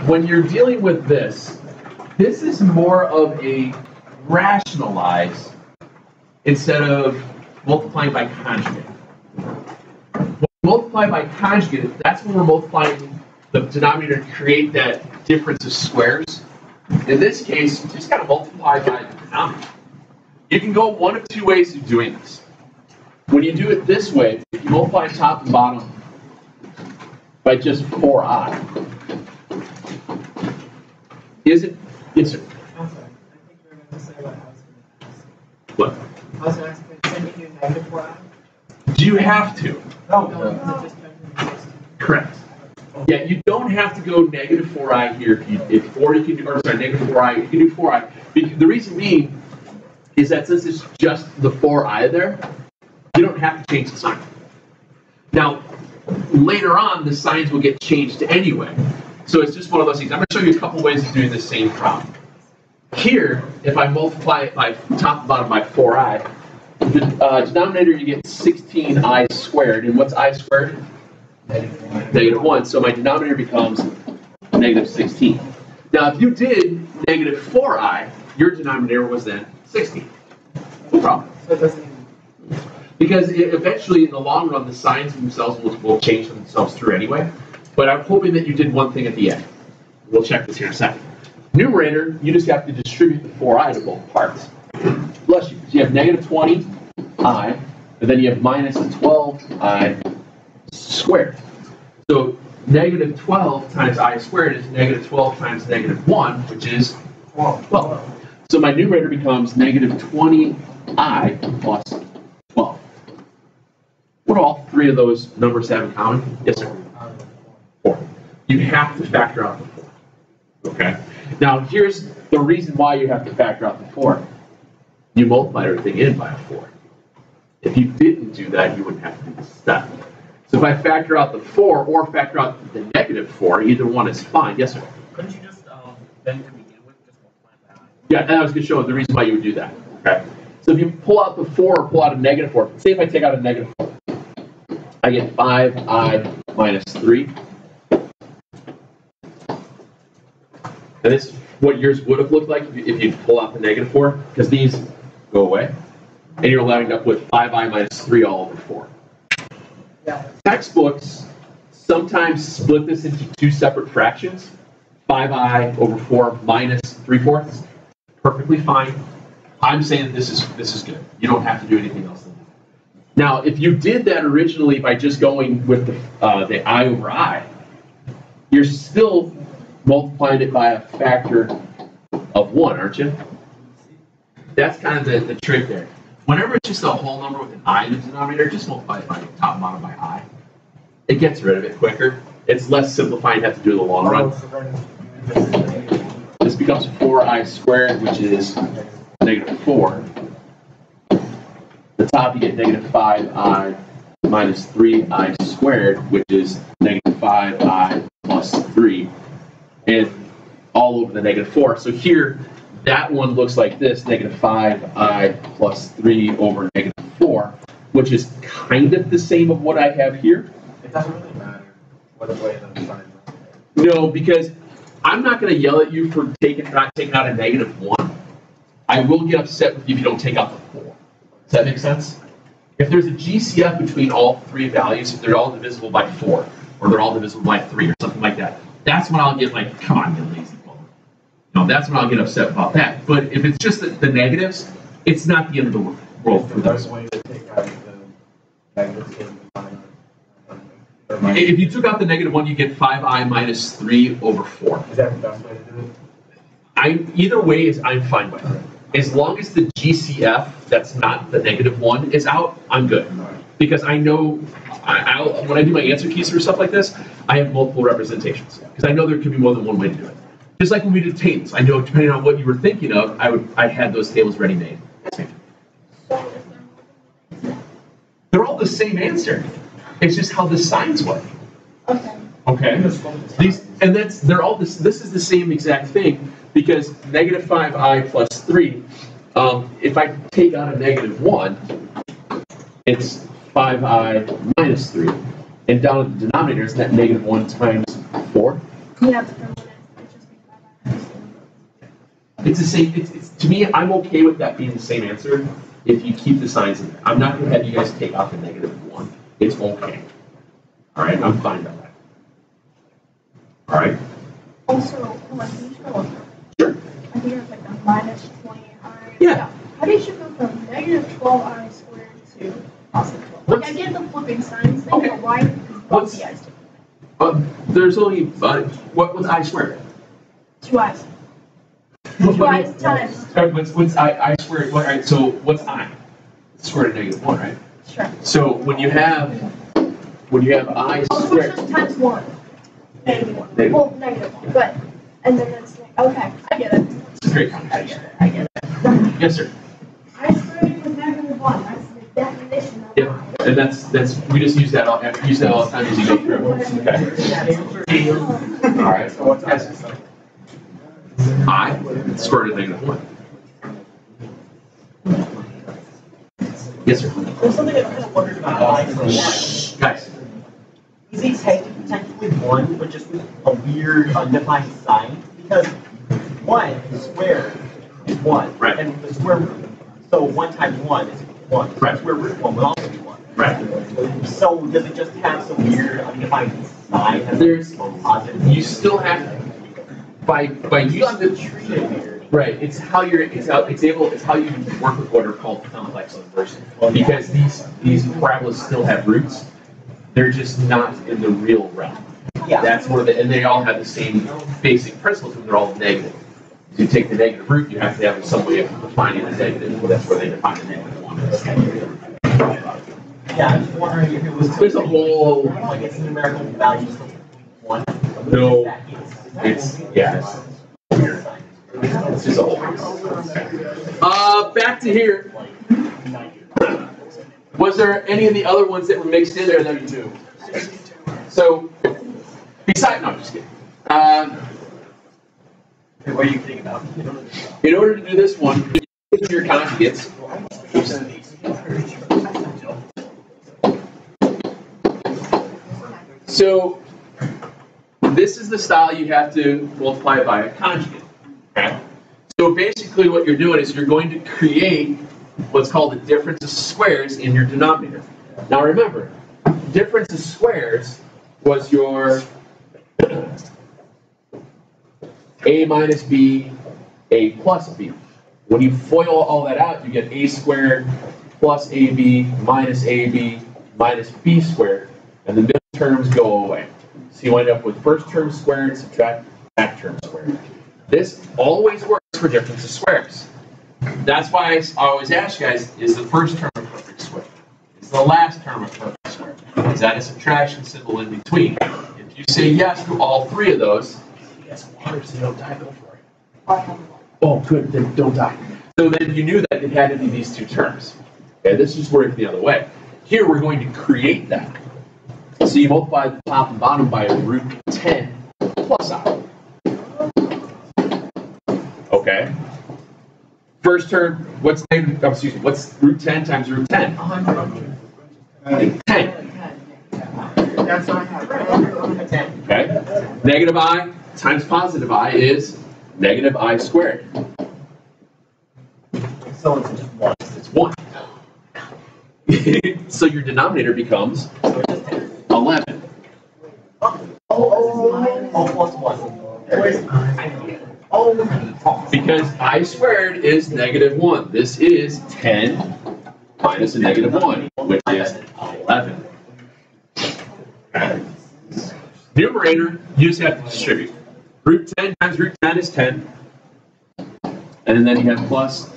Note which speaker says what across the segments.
Speaker 1: when you're dealing with this is more of a rationalize instead of multiplying by conjugate. When we multiply by conjugate, that's when we're multiplying the denominator to create that difference of squares. In this case, you just got to multiply by the denominator. You can go one of two ways of doing this. When you do it this way, if you multiply top and bottom by just 4i, is it? Yes, sir.
Speaker 2: I'm sorry. I think you were going to say what I was going to ask.
Speaker 1: What?
Speaker 2: I was going to ask, can you do negative 4i?
Speaker 1: Do you have to?
Speaker 2: No.
Speaker 1: Correct. Yeah, you don't have to go negative 4i here or you can do, or sorry, negative 4i, you can do 4i. The reason being is that since it's just the 4i there, you don't have to change the sign. Now, later on, the signs will get changed anyway. So it's just one of those things. I'm going to show you a couple ways of doing the same problem. Here, if I multiply it by top and bottom by 4i, the denominator you get 16i squared. And what's I squared? Negative 1. So my denominator becomes negative 16. Now, if you did negative 4i, your denominator was then 16. No problem.
Speaker 2: So it doesn't.
Speaker 1: Because eventually, in the long run, the signs themselves will change themselves through anyway. But I'm hoping that you did one thing at the end. We'll check this here in a second. Numerator, you just have to distribute the 4i to both parts. Bless you. So you have negative 20i, and then you have minus 12i squared. So negative 12 times I squared is negative 12 times negative 1, which is 12. So my numerator becomes negative 20i plus 12. What do all three of those numbers have in common? Yes, sir. 4. You have to factor out the 4. Okay? Now, here's the reason why you have to factor out the 4. You multiply everything in by a 4. If you didn't do that, you wouldn't have to do this step. So if I factor out the 4 or factor out the negative 4, either one is fine. Yes, sir?
Speaker 3: Couldn't you just, then to begin with, just multiply by I?
Speaker 1: Yeah, and I was going to show the reason why you would do that. Okay? So if you pull out the 4 or pull out a negative 4, say if I take out a negative 4, I get 5i minus 3. And this is what yours would have looked like if you pull out the negative 4, because these go away. And you're ending up with 5i minus 3 all over 4.
Speaker 2: Yeah.
Speaker 1: Textbooks sometimes split this into two separate fractions. 5i over 4 minus 3/4. Perfectly fine. I'm saying this is good. You don't have to do anything else than that. Now, if you did that originally by just going with the I over I, you're still multiplying it by a factor of 1, aren't you? That's kind of the trick there. Whenever it's just a whole number with an I in the denominator, just multiply it by top and bottom by I. It gets rid of it quicker. It's less simplifying to have to do in the long run. This becomes 4i squared, which is negative 4. The top you get negative 5i minus 3i squared, which is negative 5i plus 3. And all over the negative 4. So here, that one looks like this, negative 5i plus 3 over negative 4, which is kind of the same of what I have here.
Speaker 3: It doesn't really matter what way the sign is.
Speaker 1: No, because I'm not going to yell at you for not taking out a negative 1. I will get upset with you if you don't take out the 4. Does that make sense? If there's a GCF between all three values, if they're all divisible by 4, or they're all divisible by 3, or something like that, that's when I'll get like, come on, you lazy bull. No, that's when I'll get upset about that. But if it's just the negatives, it's not the end of the world for those.
Speaker 3: Way to take out the negatives.
Speaker 1: If you took out the negative 1, you get 5i minus 3 over 4.
Speaker 3: Is that the best way to do it?
Speaker 1: Either way I'm fine with. As long as the GCF, that's not the negative 1, is out, I'm good. Because I know, when I do my answer keys or stuff like this, I have multiple representations. Because I know there could be more than one way to do it. Just like when we did tables, I know depending on what you were thinking of, I had those tables ready made. They're all the same answer. It's just how the signs work. Okay. This is the same exact thing, because negative 5i plus 3, if I take out a negative 1, it's 5i minus 3. And down at the denominator, is that negative 1 times 4?
Speaker 4: You have to
Speaker 1: It's the same. It's to me. I'm okay with that being the same answer if you keep the signs in there. I'm not going to have you guys take out the -1. It's okay. All right, I'm fine with that. All right.
Speaker 4: Also, hold on, can you spell it?
Speaker 1: Sure.
Speaker 4: I think it's like a -20i.
Speaker 1: Yeah.
Speaker 4: How do you should go from -12i squared to +12? Like, I get the flipping signs thing,
Speaker 1: Okay.
Speaker 4: but why is both the i's different?
Speaker 1: There's only what's I squared?
Speaker 4: 2i's. 2i's times.
Speaker 1: What's I squared? What, all right. So what's I? Square root of -1, right?
Speaker 4: Sure.
Speaker 1: So when you have I
Speaker 4: Oh, so it's
Speaker 1: squared.
Speaker 4: just times 1. -1.
Speaker 1: Negative.
Speaker 4: Well, -1, but, and then it's like, okay, I get it.
Speaker 1: It's a great
Speaker 4: I
Speaker 1: conversation.
Speaker 4: get it, I get it.
Speaker 1: Yes, sir.
Speaker 4: I squared with -1, that's the definition of
Speaker 1: Yep. And that's we just use that all the time as you go through. Okay. All right. So what's I? I square root of -1. Yes, sir.
Speaker 3: There's something I've kind of wondered about I for a while.
Speaker 1: Guys.
Speaker 3: Is it technically 1, but just with a weird undefined sign? Because 1, the square is 1.
Speaker 1: Right.
Speaker 3: And the square root. So 1 times 1 is 1.
Speaker 1: Right.
Speaker 3: The square root of 1 would also be 1.
Speaker 1: Right.
Speaker 3: So does it just have some weird undefined sign?
Speaker 1: There's
Speaker 3: positive.
Speaker 1: you still have by using the right. It's how you work with what are called complex inversions because these parabolas still have roots. They're just not in the real realm.
Speaker 3: Yeah.
Speaker 1: That's where and they all have the same basic principles, and they're all negative. If you take the negative root, you have to have some way of defining the negative. That's where they define the -1.
Speaker 3: Yeah, I'm just wondering if it was.
Speaker 1: There's a whole.
Speaker 3: Like it's numerical values of 1.
Speaker 1: No. It's weird. It's just a whole. Back to here. Was there any of the other ones that were mixed in there that you knew? So, besides, no, I'm just kidding.
Speaker 3: What are you kidding about?
Speaker 1: In order to do this one, you your conjugates. So, this is the style you have to multiply by a conjugate. Okay? So basically what you're doing is you're going to create what's called the difference of squares in your denominator. Now remember, difference of squares was your a minus b, a plus b. When you FOIL all that out, you get a squared plus ab minus b squared, and the middle terms go away. So you wind up with first term squared, subtract back term squared. This always works for difference of squares. That's why I always ask you guys, is the first term a perfect square? Is the last term a perfect square? Is that a subtraction symbol in between? If you say yes to all three of those, yes, water, so you don't die, go for it. Oh, good, then don't die. So then you knew that it had to be these two terms. Okay, this just worked the other way. Here we're going to create that. So you multiply the top and bottom by root 10 plus I. Okay. First term, what's root 10 times root 10? 10.
Speaker 2: That's what I have.
Speaker 3: 10.
Speaker 1: Okay. Negative I times positive I is negative I squared.
Speaker 3: So it's just 1.
Speaker 1: It's 1. So your denominator becomes 11.
Speaker 3: Oh, plus 1.
Speaker 1: Because I squared is -1. This is 10 minus a -1, which is 11. Numerator, you just have to distribute. Root 10 times root 10 is 10. And then you have plus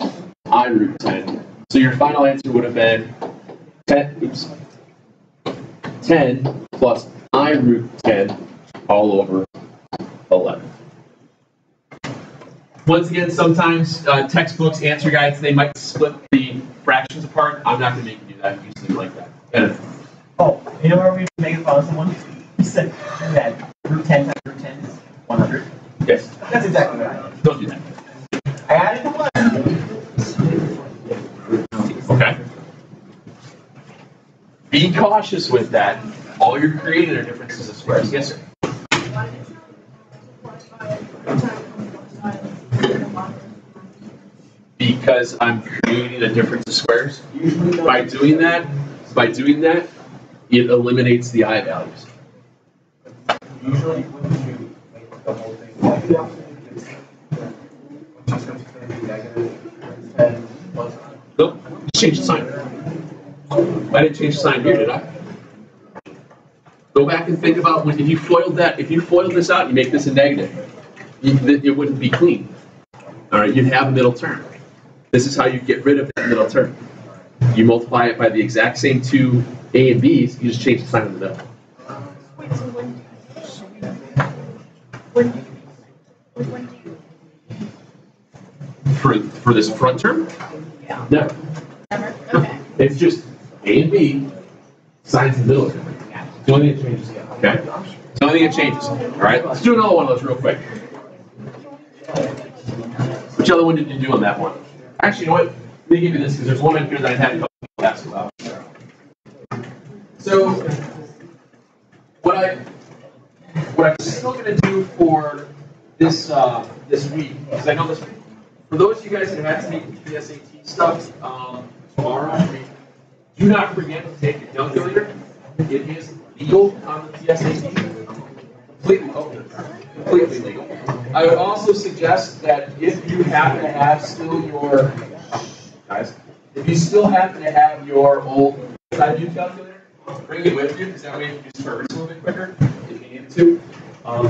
Speaker 1: I root 10. So your final answer would have been 10 plus I root 10 all over 11. Once again, sometimes textbooks, answer guides, they might split the fractions apart. I'm not going to make you do that. You just leave it like that. And
Speaker 3: Oh, you know where we make fun of someone? He said that root 10 times root 10 is 100.
Speaker 1: yes,
Speaker 3: That's exactly what I did.
Speaker 1: don't do that.
Speaker 3: I added the 1.
Speaker 1: Okay? Be cautious with that. All you're creating are differences of squares. Yes, sir. because I'm creating a difference of squares. By doing that, it eliminates the I values.
Speaker 3: Usually, when you make the whole thing just going to be negative 10 plus.
Speaker 1: Nope, change the sign. I didn't change the sign here, did I? Go back and think about if you foiled this out, you make this a negative. It wouldn't be clean. All right, you'd have a middle term. This is how you get rid of that middle term. You multiply it by the exact same two A and B's, you just change the sign in the middle.
Speaker 4: Wait, so when do you?
Speaker 1: For this front term?
Speaker 4: Yeah.
Speaker 1: No.
Speaker 4: Never? Okay.
Speaker 1: It's just A and B, signs in the middle. It's the only thing that changes. Okay? It's the only thing that changes. All right, let's do another one of those real quick. Which other one did you do on that one? Actually, you know what? Let me give you this because there's one in here that I had a couple people ask about. So, what I'm still going to do for this this week, because I know this, for those of you guys that have to take the SAT stuff tomorrow, do not forget to take your calculator. It is legal on the SAT. Completely legal. I would also suggest that if you happen to have still your if you still happen to have your old side view calculator, bring it with you because that way you can just convert a little bit quicker if you need to.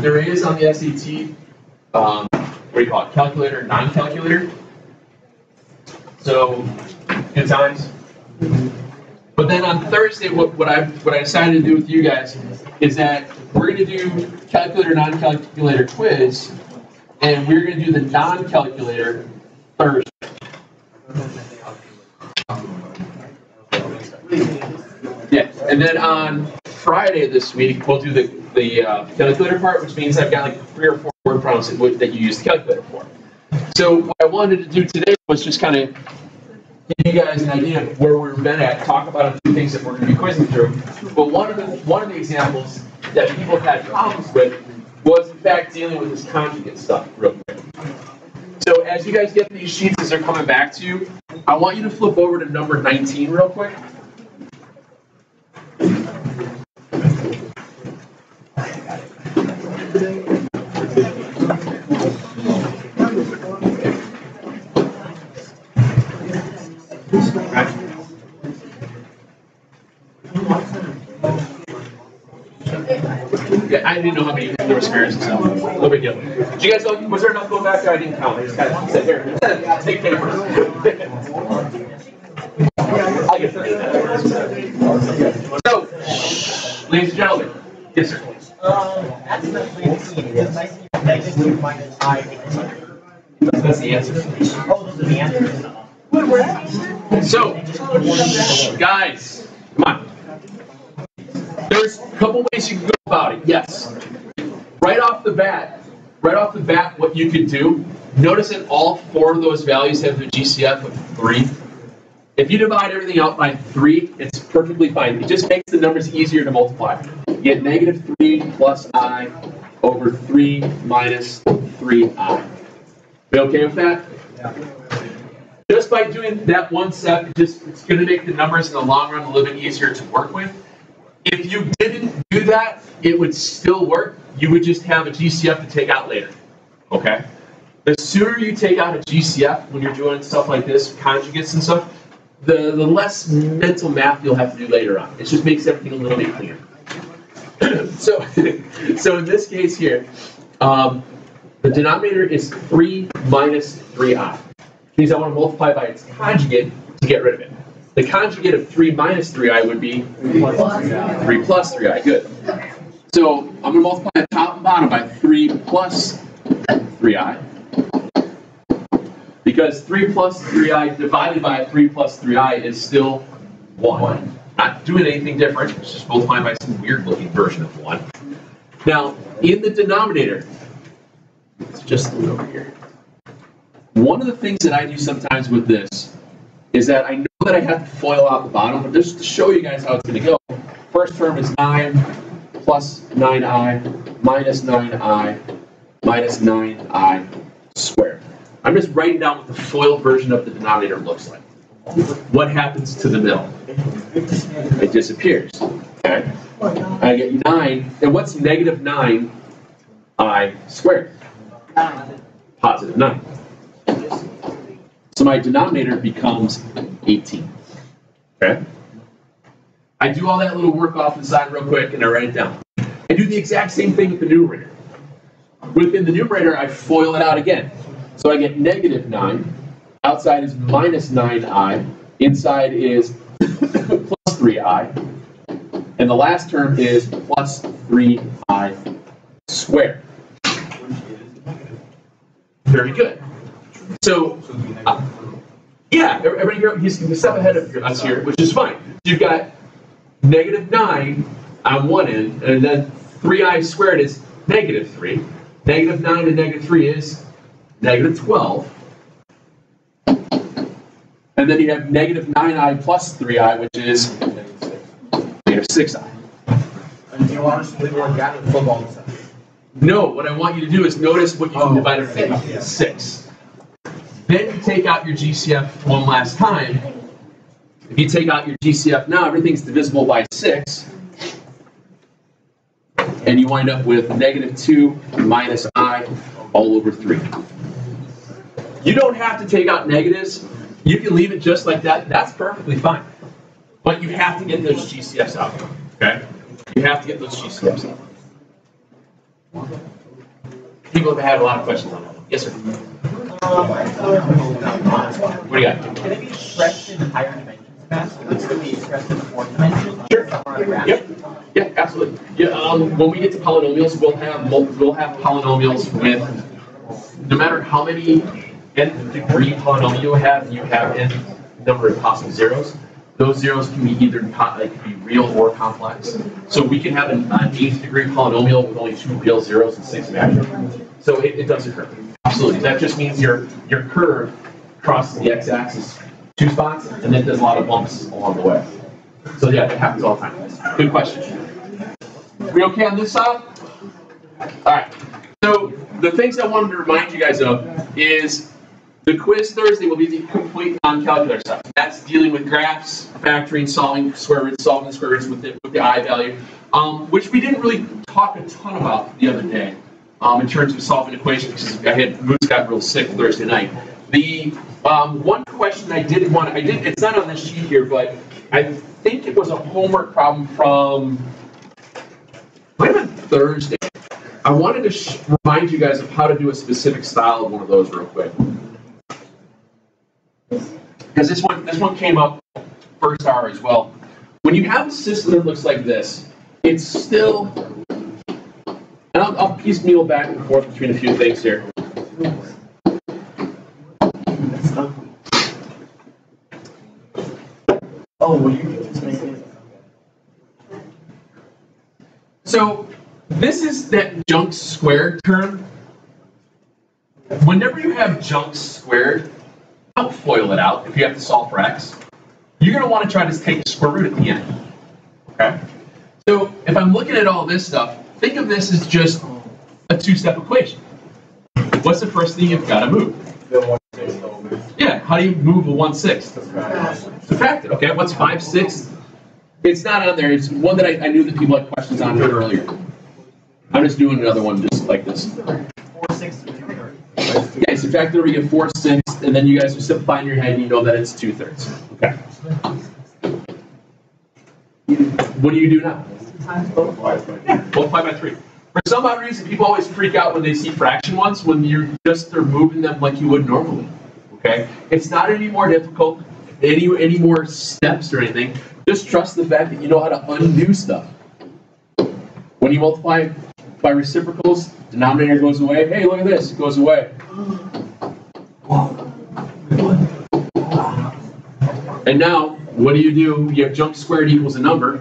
Speaker 1: There is on the SAT, what do you call it, calculator, non-calculator. So, good times. But then on Thursday, what I decided to do with you guys is that we're going to do calculator, non-calculator quiz, and we're going to do the non-calculator Thursday. Yeah, and then on Friday this week, we'll do the calculator part, which means I've got like 3 or 4 word problems that you use the calculator for. So what I wanted to do today was just kind of give you guys an idea of where we've been at, talk about a few things that we're going to be quizzing through. But one of the examples that people have had problems with was in fact dealing with this conjugate stuff real quick. So as you guys get these sheets as they're coming back to you, I want you to flip over to number 19 real quick. Yeah, I didn't know how many there were spares, so no big deal. Did you guys know, was there enough going back there? I didn't count. I just kind of said, here, take papers. I'll get So, ladies and gentlemen, yes, sir.
Speaker 3: That's not negative minus I.
Speaker 1: That's the answer.
Speaker 3: Oh, those are the answers.
Speaker 1: So, guys, come on. There's a couple ways you can go about it. Yes. Right off the bat, what you could do, notice that all 4 of those values have the GCF of 3. If you divide everything out by 3, it's perfectly fine. It just makes the numbers easier to multiply. You get negative 3 plus I over 3 minus 3I. Be okay with that?
Speaker 3: Yeah.
Speaker 1: Just by doing that one step, it's going to make the numbers in the long run a little bit easier to work with. If you didn't do that, it would still work. You would just have a GCF to take out later. Okay? The sooner you take out a GCF when you're doing stuff like this, conjugates and stuff, the less mental math you'll have to do later on. It just makes everything a little bit cleaner. So in this case here, the denominator is 3 minus 3i. Which means I want to multiply by its conjugate to get rid of it. The conjugate of 3 minus 3i would be 3 plus 3i. Good. So I'm going to multiply the top and bottom by 3 plus 3i. Because 3 plus 3i divided by 3 plus 3i is still 1. Not doing anything different. It's just multiplying by some weird looking version of 1. Now, in the denominator, it's just a little over here. One of the things that I do sometimes with this is that I know that I have to FOIL out the bottom, but just to show you guys how it's going to go. First term is 9 plus 9i minus 9i minus 9i squared. I'm just writing down what the FOIL version of the denominator looks like. What happens to the middle? It disappears. Okay. I get 9. And what's negative 9i squared? Positive 9. So my denominator becomes 18. Okay? I do all that little work off the side real quick and I write it down. I do the exact same thing with the numerator. Within the numerator, I FOIL it out again. So I get negative 9. Outside is minus 9i. Inside is plus 3i. And the last term is plus 3i squared. Very good. So, yeah, everybody here, he's a step ahead of us here, which is fine. You've got negative 9 on one end, and then 3i squared is negative 3. Negative 9 and negative 3 is negative 12. And then you have negative 9i plus 3i, which is negative 6i.
Speaker 3: And do you want us to leave one gap and flip all this up?
Speaker 1: No, what I want you to do is notice what you can divide everything by 6. Then you take out your GCF one last time. If you take out your GCF now, everything's divisible by 6. And you wind up with negative 2 minus I all over 3. You don't have to take out negatives. You can leave it just like that. That's perfectly fine. But you have to get those GCFs out. Okay? You have to get those GCFs out. People have had a lot of questions on that one. Yes, sir. What do you got?
Speaker 3: Can it be expressed in higher dimensions faster? It's going to be expressed in the fourth dimension?
Speaker 1: Sure. Yep. Yeah, absolutely. Yeah, when we get to polynomials, we'll have polynomials with no matter how many nth degree polynomial you have nth number of possible zeros. Those zeros can be either real or complex. So we can have an 8th degree polynomial with only 2 real zeros and 6 imaginary. So it does occur. Absolutely. That just means your curve crosses the x-axis 2 spots and then does a lot of bumps along the way. So yeah, it happens all the time. Good question. We okay on this side? All right. So the things I wanted to remind you guys of is the quiz Thursday will be the complete non-calculator stuff. That's dealing with graphs, factoring, solving square roots, solving the square roots with the I value, which we didn't really talk a ton about the other day in terms of solving equations because Moose got real sick Thursday night. The one question it's not on this sheet here, but I think it was a homework problem from might have been Thursday. I wanted to remind you guys of how to do a specific style of one of those real quick. Because this one came up first hour as well. When you have a system that looks like this, it's still, and I'll piecemeal back and forth between a few things here.
Speaker 3: Oh, well, you can just make it.
Speaker 1: So this is that junk squared term. Whenever you have junk squared, don't FOIL it out if you have to solve for x. You're going to want to try to take the square root at the end. Okay? So if I'm looking at all this stuff, think of this as just a 2-step equation. What's the first thing you've got to move? Yeah, how do you move a 1/6? Subtract it. Okay, what's 5/6? It's not on there. It's one that I knew that people had questions on earlier. I'm just doing another one just like this.
Speaker 3: 4/6 and 2/3.
Speaker 1: Yeah, subtract 30, you get 4/6, and then you guys are simplifying in your head and you know that it's 2/3. Okay. What do you do now? Multiply by 3. For some odd reason, people always freak out when they see fraction ones when they're moving them like you would normally. Okay? It's not any more difficult, any more steps or anything. Just trust the fact that you know how to undo stuff. When you multiply by reciprocals, denominator goes away. Hey, look at this, it goes away. And now, what do? You have junk squared equals a number.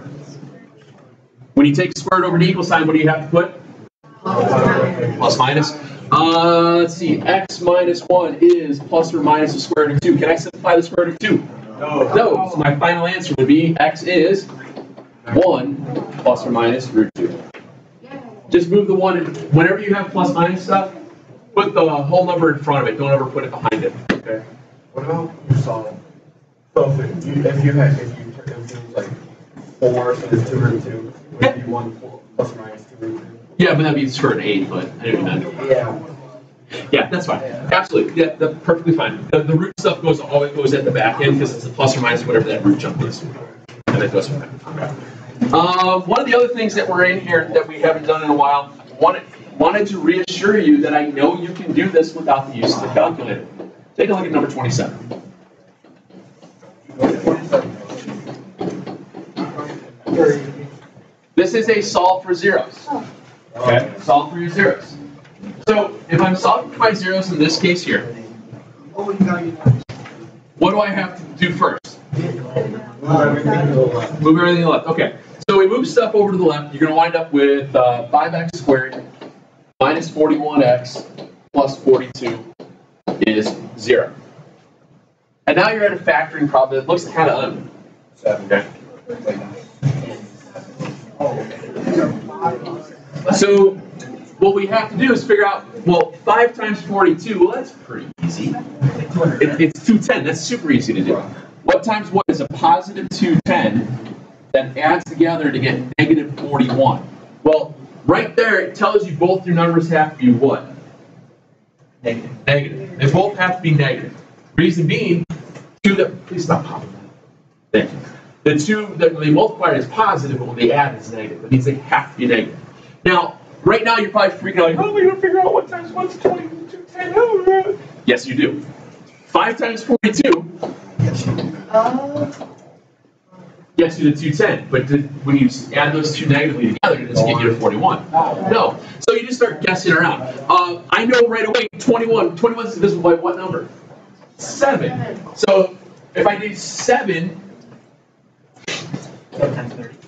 Speaker 1: When you take squared over an equal sign, what do you have to put? Plus minus. Let's see, x minus 1 is plus or minus the square root of 2. Can I simplify the square root of 2? No. So my final answer would be x is 1 plus or minus root 2. Just move the 1. And whenever you have plus minus stuff, put the whole number in front of it. Don't ever put it behind it. Okay.
Speaker 5: What about you solve? So if you do like 4, so there's 2 root 2, would it be 1 plus or minus 2 root 2?
Speaker 1: Yeah, but that'd be for an 8, but I didn't mean that.
Speaker 5: Yeah.
Speaker 1: Yeah, that's fine. Absolutely. Yeah, that's perfectly fine. The root stuff always goes at the back end because it's the plus or minus whatever that root jump is. And it goes from there. Okay. One of the other things that were in here that we haven't done in a while, wanted to reassure you that I know you can do this without the use of the calculator. Take a look at number 27. This is a solve for zeros. Okay, solve for your zeros. So if I'm solving for my zeros in this case here, what do I have to do first? Move everything to the left. Okay, so we move stuff over to the left. You're going to wind up with 5x squared minus 41x plus 42 is 0. And now you're at a factoring problem that looks kind of ugly.
Speaker 5: 7.
Speaker 1: Okay. So what we have to do is figure out, well, 5 times 42, well, that's pretty easy. It's 210. That's super easy to do. What times what is a positive 210 that adds together to get negative 41? Well, right there, it tells you both your numbers have to be what? Negative. They both have to be negative. Reason being, please stop popping that. Thank you. The 2 that when they multiply is positive, but when they add is negative. That means they have to be negative. Now, right now you're probably freaking out, like, how am I going to figure out what times 1's 20, 210? Oh, yes, you do. 5 times 42 gets you to 210, but when you add those two negatively together, does it get you to 41? No. So you just start guessing around. I know right away 21 is divisible by what number? 7. So if I do 7,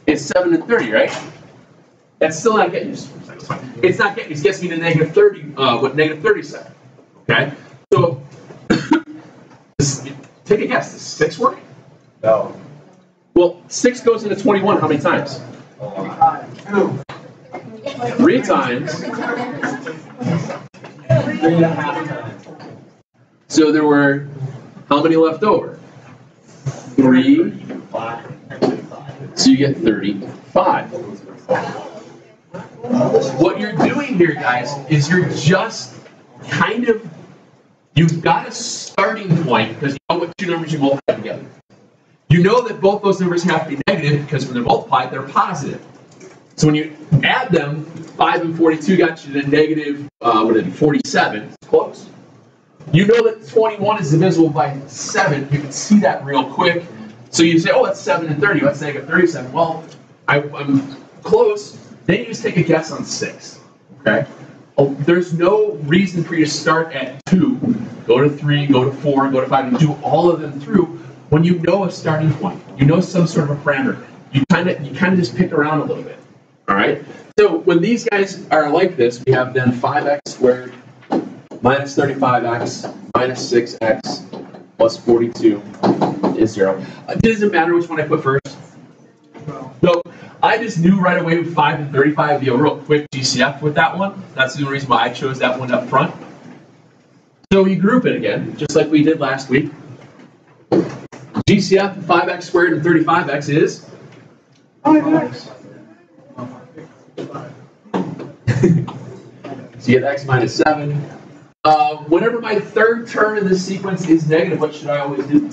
Speaker 1: it's 7 and 30, right? That's still not getting you. It's not getting. It's getting me to negative 30. Negative 37. Okay. So take a guess. Does 6 work?
Speaker 5: No.
Speaker 1: Well, 6 goes into 21 how many times? 3 times.
Speaker 3: 3.5 times.
Speaker 1: So there were how many left over? 3.
Speaker 3: 5.
Speaker 1: So you get 35. What you're doing here, guys, is you're just kind of, you've got a starting point because you know what 2 numbers you multiply together. You know that both those numbers have to be negative because when they're multiplied, they're positive. So when you add them, 5 and 42 got you to negative, 47. It's close. You know that 21 is divisible by 7. You can see that real quick. So you say, oh, that's 7 and 30. That's negative 37. Well, I'm close. Then you just take a guess on 6. Okay? Oh, there's no reason for you to start at 2, go to 3, go to 4, go to 5, and do all of them through when you know a starting point. You know some sort of a parameter. You kind of just pick around a little bit. All right? So when these guys are like this, we have then 5x squared minus 35x minus 6x plus 42 is 0. It doesn't matter which one I put first. So I just knew right away with 5 and 35 would be a real quick GCF with that one. That's the only reason why I chose that one up front. So we group it again, just like we did last week. GCF of 5x squared and 35x is 5x. So you get x minus 7. Whenever my third term in this sequence is negative, what should I always do?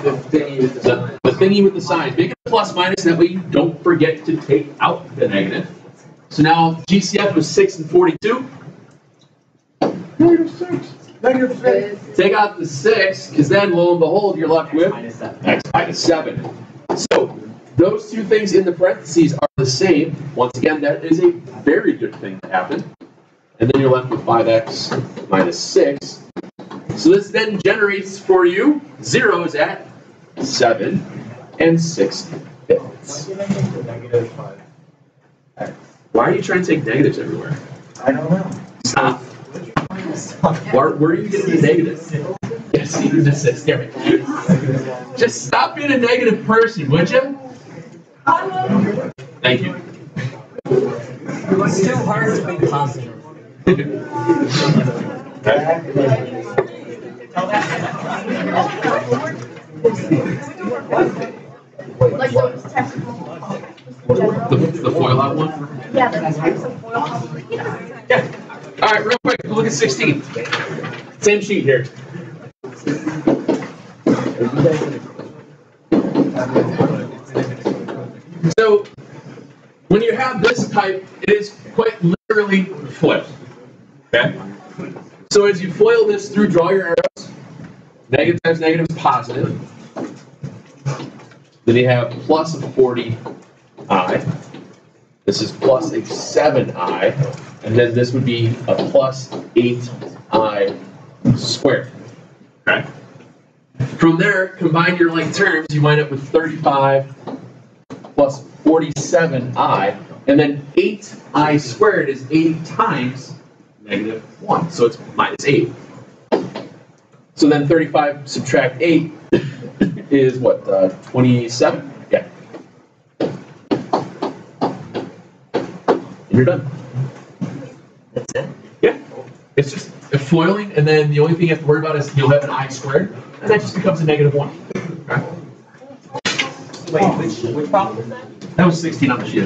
Speaker 1: The thingy with the sign. Make it a plus minus, that way you don't forget to take out the negative. So now GCF was 6 and 42.
Speaker 5: Negative 6. Negative 6.
Speaker 1: Take out the 6, because then lo and behold, you're left with x minus 7. So those two things in the parentheses are the same. Once again, that is a very good thing to happen. And then you're left with 5x minus 6. So this then generates for you zeros at 7 and 6 fifths. Why are you trying to take negatives everywhere?
Speaker 5: I don't know.
Speaker 1: Stop. Where are you getting the negatives? Yes, even the 6. There we go. Just stop being a negative person, would you? Thank you.
Speaker 3: It's too hard to be positive.
Speaker 4: Like those technical.
Speaker 1: The foil out one?
Speaker 4: Yeah, the types of foil.
Speaker 1: Yeah. All right, real quick, look at 16. Same sheet here. So, when you have this type, it is quite literally foil. Okay? So as you foil this through, draw your arrows. Negative times negative is positive. Then you have plus a 40i. This is plus a 7i. And then this would be a plus 8i squared. Okay? From there, combine your like terms, you wind up with 35 plus 47i. And then 8i squared is 8 times negative 1. So it's minus 8. So then 35 subtract 8 is what, 27? Yeah. And you're done.
Speaker 3: That's it?
Speaker 1: Yeah. It's just a foiling, and then the only thing you have to worry about is you'll have an I squared, and that just becomes a negative 1. Okay?
Speaker 3: Wait, which problem is that?
Speaker 1: That was 16 on the sheet.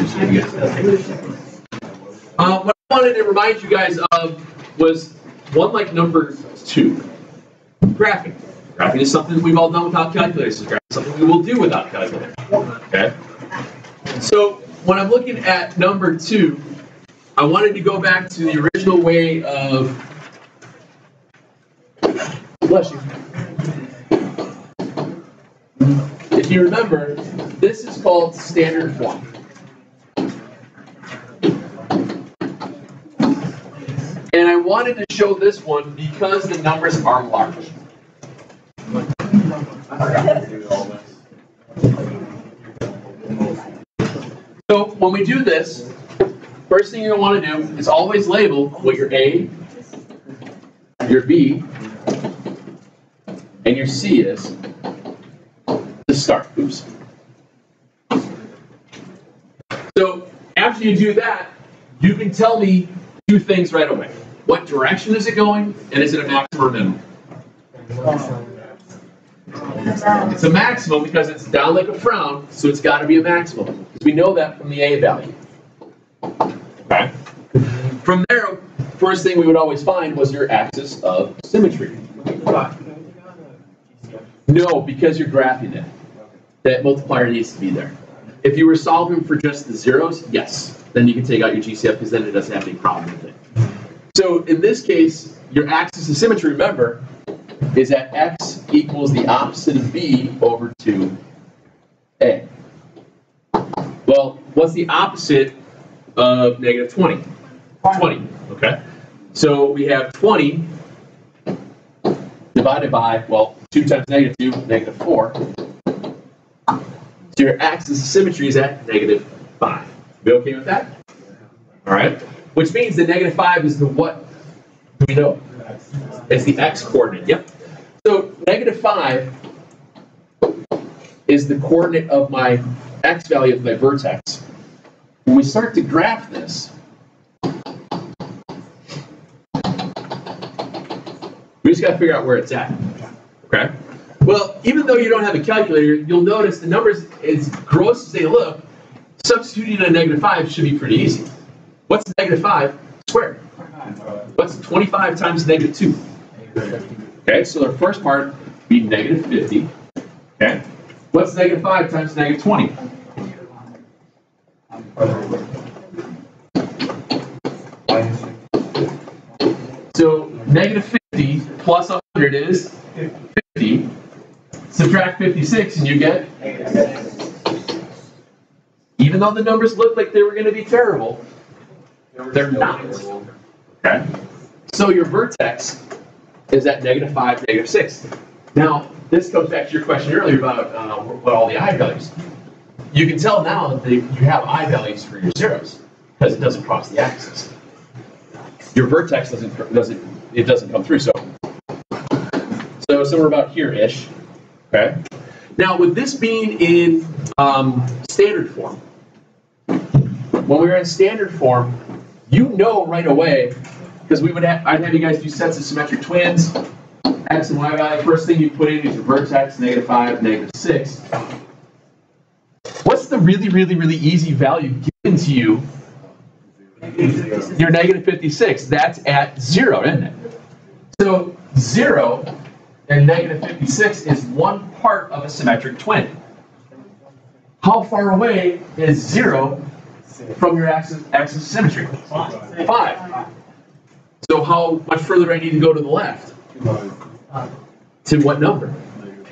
Speaker 1: What I wanted to remind you guys of was one like number 2. Graphing. Graphing is something we've all done without calculators. Graphing is something we will do without calculators. Okay? So when I'm looking at number 2, I wanted to go back to the original way of, bless you. If you remember, this is called standard form. And I wanted to show this one because the numbers are large. So when we do this, first thing you're going to want to do is always label what your A, your B, and your C is to start. Oops. So after you do that, you can tell me 2 things right away. What direction is it going, and is it a maximum or minimum? It's a maximum because it's down like a frown, so it's got to be a maximum. Because we know that from the A value. Okay. From there, first thing we would always find was your axis of symmetry. No, because you're graphing it. That multiplier needs to be there. If you were solving for just the zeros, yes. Then you can take out your GCF because then it doesn't have any problem with it. So in this case, your axis of symmetry, remember, is that x equals the opposite of b over 2a. Well, what's the opposite of negative 20? 20, okay? So we have 20 divided by, well, 2 times negative 2, negative 4. So your axis of symmetry is at negative 5. Be okay with that? All right. Which means the negative 5 is the what? Do we know? It's the x coordinate. Yep. So negative 5 is the coordinate of my x value of my vertex. When we start to graph this, we just got to figure out where it's at. Okay? Well, even though you don't have a calculator, you'll notice the numbers, as gross as they look, substituting a negative 5 should be pretty easy. What's negative 5 squared? What's 25 times negative 2? Okay, so the first part would be negative 50. Okay? What's negative 5 times negative 20? So negative 50 plus 100 is 50. Subtract 56 and you get, even though the numbers look like they were going to be terrible, they're not. Okay? So your vertex is at negative 5, negative 6. Now, this goes back to your question earlier about what all the I values. You can tell now that you have I values for your zeros because it doesn't cross the axis. Your vertex doesn't come through. So somewhere about here-ish. Okay. Now, with this being in standard form, when we were in standard form, you know right away, because I'd have you guys do sets of symmetric twins, x and y value. First thing you put in is your vertex, -5, -6. What's the really, really, really easy value given to you? Your -56. That's at 0, isn't it? So 0 and -56 is one part of a symmetric twin. How far away is 0 from your axis of symmetry? 5. So how much further do I need to go to the left? To what number?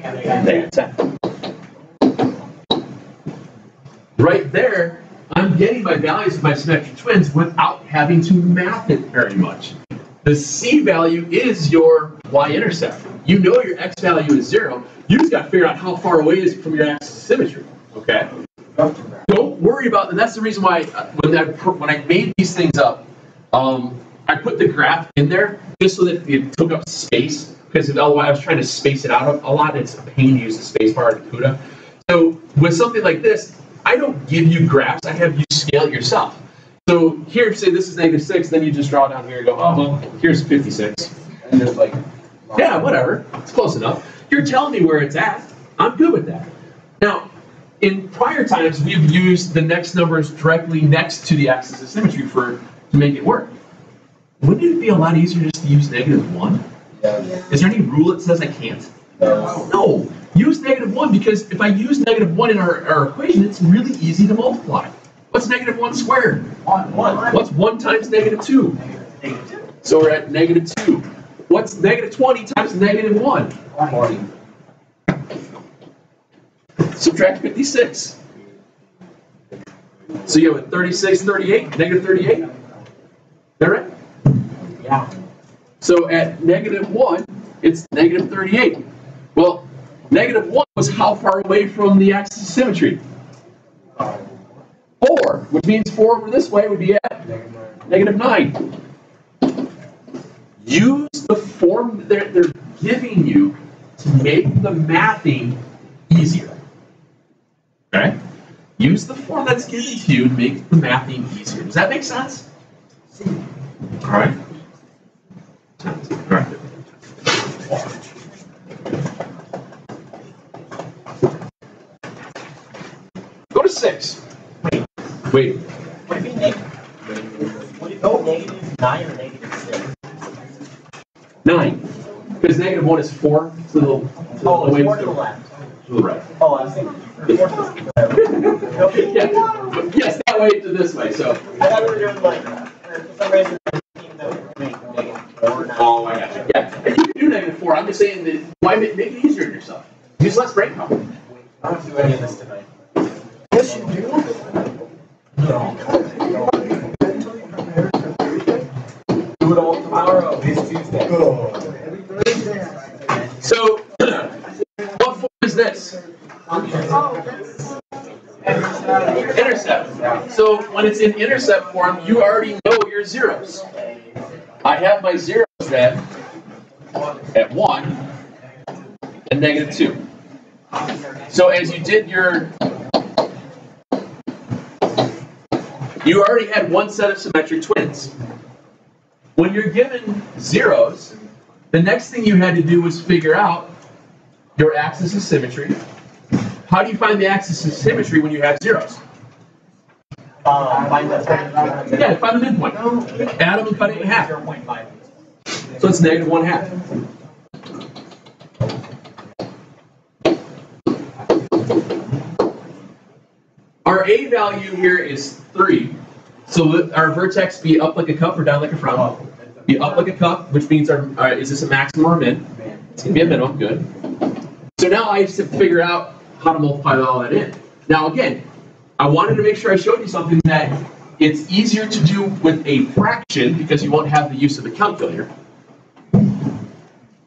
Speaker 1: -10. Right there, I'm getting my values of my symmetric twins without having to math it very much. The C value is your y-intercept. You know your x value is 0. You just got to figure out how far away it is from your axis of symmetry. Okay? Don't worry about that. That's the reason why when I made these things up, I put the graph in there just so that it took up space, because otherwise I was trying to space it out a lot. It's a pain to use the space bar in CUDA. So with something like this, I don't give you graphs. I have you scale it yourself. So here, say this is -6, then you just draw down here and go, oh, well, here's 56.
Speaker 5: And just like,
Speaker 1: Yeah, whatever. It's close enough. You're telling me where it's at. I'm good with that. Now, in prior times, we've used the next numbers directly next to the axis of symmetry to make it work. Wouldn't it be a lot easier just to use -1?
Speaker 5: yeah.
Speaker 1: Is there any rule that says I can't? No. Use -1, because if I use -1 in our equation, it's really easy to multiply. What's -1 squared?
Speaker 3: 1.
Speaker 1: What's 1 times -2? So we're at -2. What's -20 times -1?
Speaker 5: 40.
Speaker 1: Subtract 56. So you have a 36, 38, -38? Is that right?
Speaker 3: Yeah.
Speaker 1: So at -1, it's -38. Well, -1 was how far away from the axis of symmetry? 4, which means 4 over this way would be at -9. Use the form that they're giving you to make the mathing easier. Okay? Use the form that's given to you to make the mathing easier. Does that make sense? All right. All right. Go to 6. Wait.
Speaker 3: Would it be would it go -9 or -6?
Speaker 1: 9. Because -1 is 4 to the,
Speaker 3: Oh,
Speaker 1: way
Speaker 3: it's 4 to the left.
Speaker 1: to the right.
Speaker 3: Oh, I was thinking 4 to the left.
Speaker 1: Yeah. Yes, that way to this way. So.
Speaker 3: I thought we were doing like, for some reason, I was thinking that we were making -4 now.
Speaker 1: Oh, I got you. Yeah, and you can do -4. I'm just saying that why make it easier on yourself? Use less brain power.
Speaker 3: I don't do any of this tonight.
Speaker 5: Yes, you do.
Speaker 3: No.
Speaker 5: Do it all tomorrow. This Tuesday.
Speaker 1: So, what form is this?
Speaker 4: Oh, that's
Speaker 1: Intercept. So when it's in intercept form, you already know your zeros. I have my zeros then at 1 and -2. So as you did you already had one set of symmetric twins. When you're given zeros, the next thing you had to do was figure out your axis of symmetry. How do you find the axis of symmetry when you have zeros?
Speaker 3: Find the
Speaker 1: Yeah, find the midpoint. Add them and cut it in half.
Speaker 3: 0.5.
Speaker 1: So it's -1/2. Our A value here is 3. So let our vertex be up like a cup or down like a frown? Be up like a cup, which means is this a maximum or a min? It's going to be a minimum, good. So now I have to figure out how to multiply all that in. Now again, I wanted to make sure I showed you something that it's easier to do with a fraction because you won't have the use of the calculator.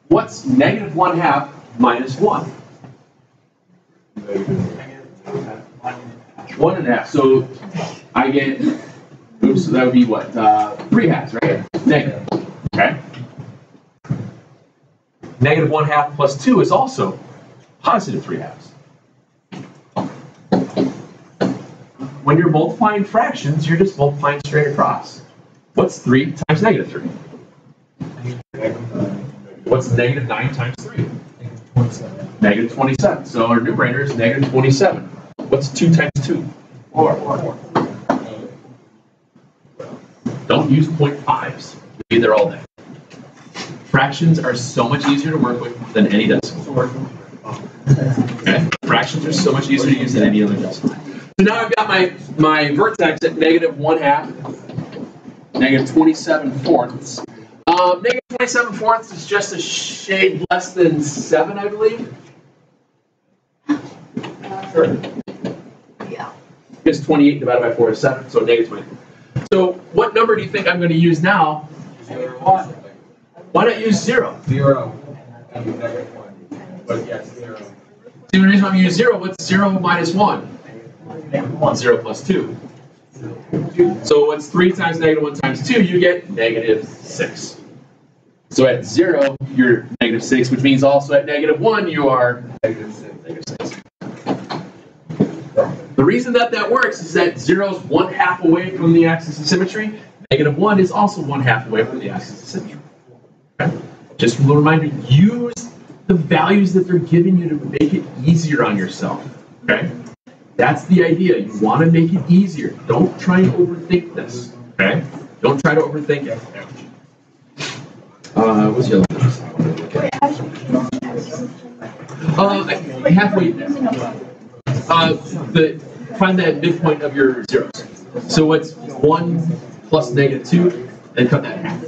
Speaker 1: What's -1/2 minus 1? 1/2. So I get, oops, so that would be what? 3/2, right? Negative. Okay. -1/2 plus 2 is also positive 3/2. When you're multiplying fractions, you're just multiplying straight across. What's 3 times negative 3? What's negative 9 times 3? Negative 27. So our numerator is negative 27. What's 2 times 2? 4. Don't use 0.5s. Leave there all day. Fractions are so much easier to work with than any decimal. Okay? Fractions are so much easier to use than any other decimal. So now I've got my vertex at negative 1/2, negative 27 fourths. Negative 27 fourths is just a shade less than 7, I believe. Sure.
Speaker 4: Yeah.
Speaker 1: Because 28 divided by 4 is 7, so negative 20. So what number do you think I'm going to use now? Why not use 0?
Speaker 5: 0. But yes, 0.
Speaker 1: The reason I'm using 0, what's 0 minus 1? 0 plus 2. So what's 3 times negative 1 times 2? You get negative 6. So at 0, you're negative 6, which means also at negative 1, you are negative 6. The reason that works is that 0 is 1/2 away from the axis of symmetry. Negative 1 is also 1/2 away from the axis of symmetry. Okay? Just a little reminder, use the values that they're giving you to make it easier on yourself. Okay? That's the idea. You want to make it easier. Don't try and overthink this. Okay? Don't try to overthink it. What's the other one?
Speaker 4: Wait, how should we
Speaker 1: Halfway there. Find that midpoint of your zeros. So what's 1 plus negative 2, and cut that in half.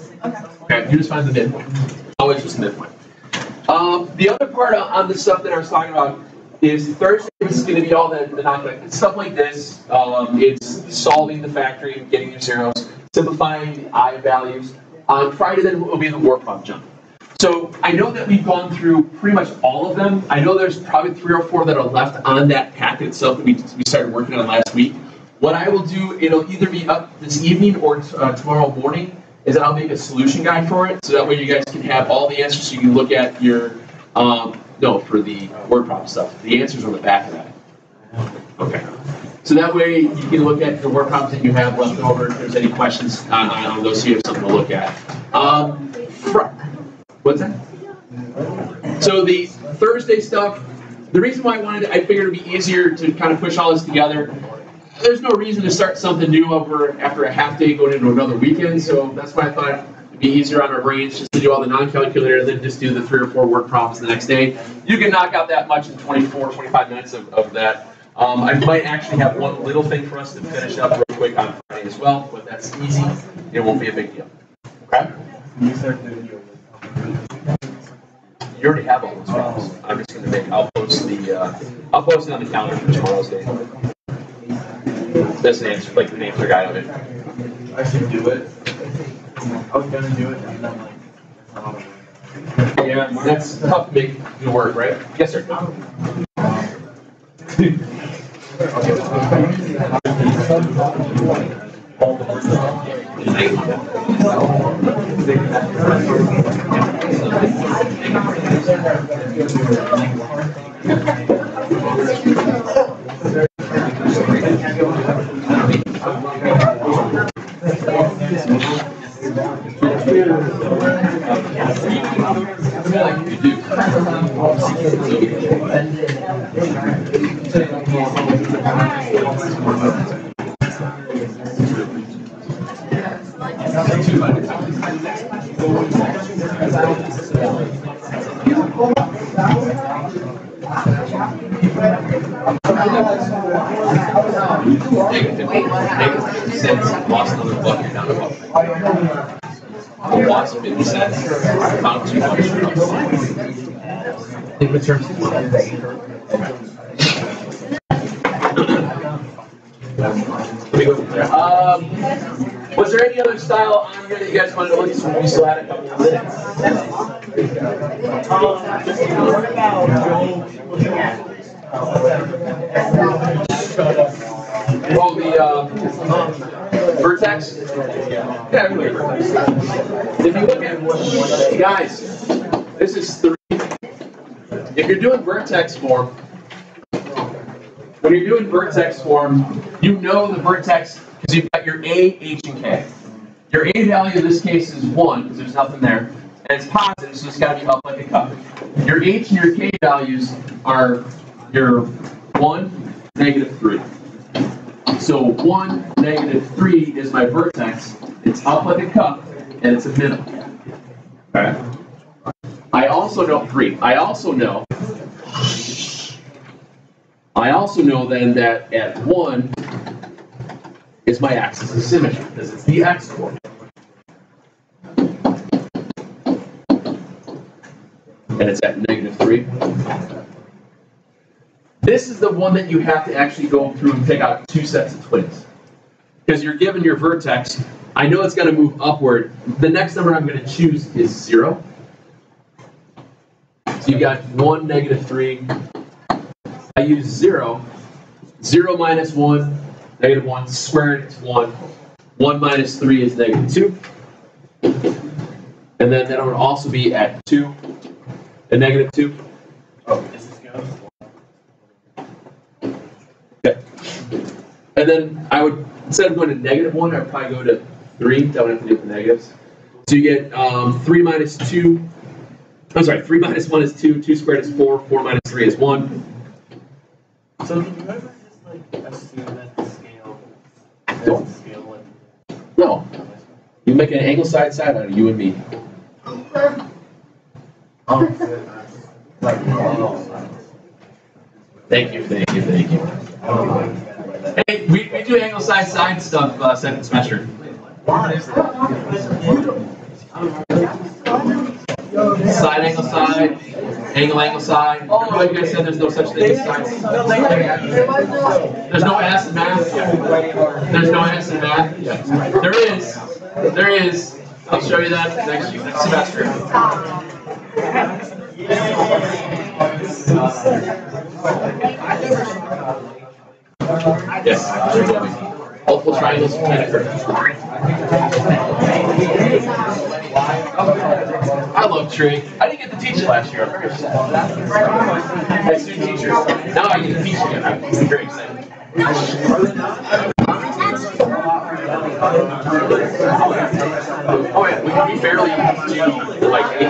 Speaker 1: Okay, you just find the midpoint. Always just midpoint. The other part on the stuff that I was talking about is Thursday is going to be all the non-connected stuff like this. It's solving the factoring, getting your zeros, simplifying the I values. On Friday, then will be the war prop jump. So I know that we've gone through pretty much all of them. I know there's probably 3 or 4 that are left on that packet itself that we started working on last week. What I will do, it'll either be up this evening or tomorrow morning, is that I'll make a solution guide for it, so that way you guys can have all the answers so you can look at your, for the word problem stuff. The answers on the back of that. Okay. So that way you can look at the word problems that you have left over. If there's any questions on those, so you have something to look at. What's that? So the Thursday stuff, the reason why I figured it'd be easier to kind of push all this together. There's no reason to start something new after a half day going into another weekend, so that's why I thought it'd be easier on our brains just to do all the non-calculator than just do the 3 or 4 word problems the next day. You can knock out that much in 24, 25 minutes of that. I might actually have one little thing for us to finish up real quick on Friday as well, but that's easy. It won't be a big deal. Okay? You already have all those files. I'm just going to I'll post it on the calendar for tomorrow's day. That's an answer, like the answer guide of it.
Speaker 5: I should do it. I was gonna do it, and then
Speaker 1: Yeah, that's tough to make it work, right? Yes, sir. Lost another bucket down the bucket. Lost 50 cents. Found 2 bucks. Think in terms of let me go from there. Was there any other style on here that you guys wanted to look at? We still had a couple of minutes.
Speaker 3: What about looking at?
Speaker 1: Oh, the vertex? Yeah, really vertex. If you look at, guys, this is 3. If you're doing vertex form, when you're doing vertex form, you know the vertex because you've got your A, H, and K. Your A value in this case is 1, because there's nothing there. And it's positive, so it's got to be up like a cup. Your H and your K values are your 1, -3. So 1, -3 is my vertex. It's up like a cup, and it's a minimum. Okay. I also know 3. I also know then that at 1 is my axis of symmetry, because it's the x coordinate. And it's at -3. This is the one that you have to actually go through and pick out 2 sets of twins. Because you're given your vertex, I know it's going to move upward. The next number I'm going to choose is 0. So you got 1, -3. I use 0. 0 minus 1, -1, squared, it's 1. 1 minus 3 is -2. And then that would also be at 2, and -2.
Speaker 3: Oh, this is good.
Speaker 1: Okay. And then I would, instead of going to -1, I would probably go to 3. That would have to do with the negatives. So you get 3 minus 2. I'm sorry, 3 minus 1 is 2. 2 squared is 4. 4 minus 3 is 1.
Speaker 3: So can you ever just like assume that the scale
Speaker 1: No. No. You make an angle side out of you and me.
Speaker 3: Oh,
Speaker 1: Thank you. Hey, we do angle side stuff second semester. Side angle side, angle side. Oh, you guys said there's no such thing as sides. There's no S in math. There's no S in math. There is. I'll show you that next semester. Yes. Multiple triangles from I love tree. I didn't get to teach last year. I'm very sad. I student teachers. Now I get to teach again. I'm very excited. Oh yeah, we barely do like 8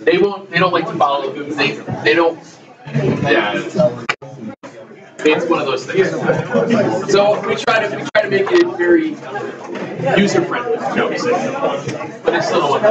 Speaker 1: They don't like to follow. They don't. Yeah. It's one of those things. So we try to make it very user friendly, shall we say? But it's still one.